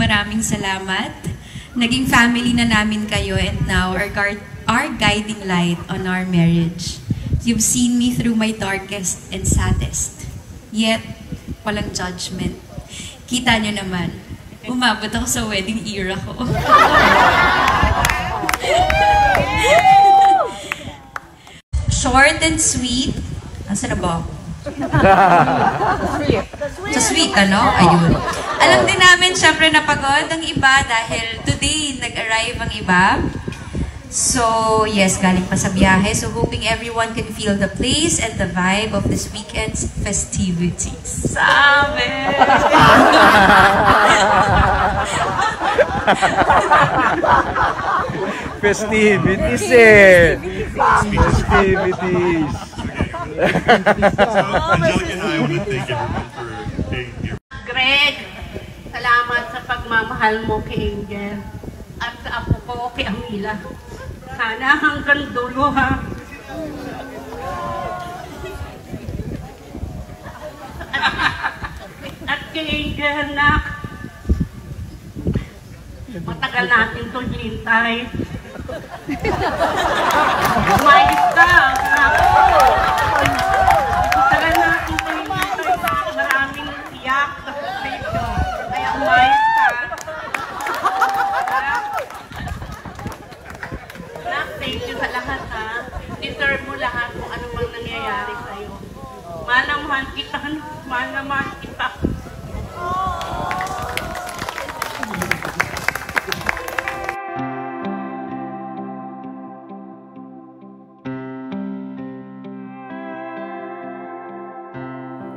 maraming salamat. Naging family na namin kayo and now our guiding light on our marriage. You've seen me through my darkest and saddest. Yet, walang judgment. Kita nyo naman, umabot ako sa wedding era ko. Short and sweet. Asa na ba? Sa sweet, ano? Ayun. Alam din namin, syempre, napagod ang iba dahil today, nag-arrive ang iba. So, yes, galing pa sa biyahe. So, hoping everyone can feel the place and the vibe of this weekend's festivities. Sabi! Festivities eh! Festivities! Angelica and I want to thank everyone for being here. Greg, salamat sa pagmamahal mo kay Angel at sa apo ko kay Amila. Sana hanggang dulo, ha? At kay Angel, nak, matagal natin ito hinintay. Umayos ka, nak. Matagal natin ito hinintay. Maraming iyak sa dito. Kaya umayos ka. Nak, thank you sa lahat, ha. Deserve mo lahat kung ano mang nangyayari sa'yo. Mahal na mahal kita. Mahal na mahal kita.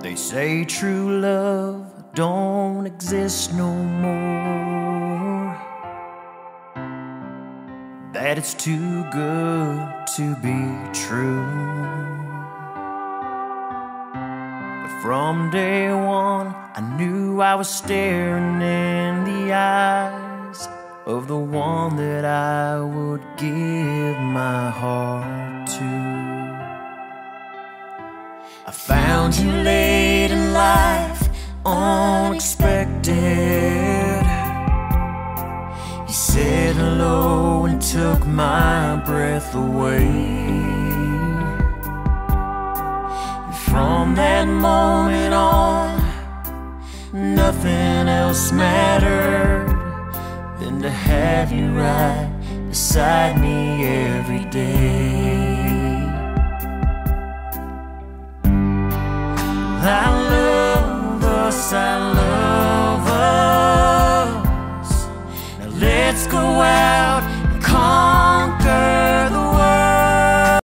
They say true love don't exist no more, that it's too good to be true. But from day one, I knew I was staring in the eyes of the one that I would give my heart to. I found you late in life, unexpected. You said hello and took my breath away. And from that moment on, nothing else mattered than to have you right beside me every day. I love us, I love us. Now let's go out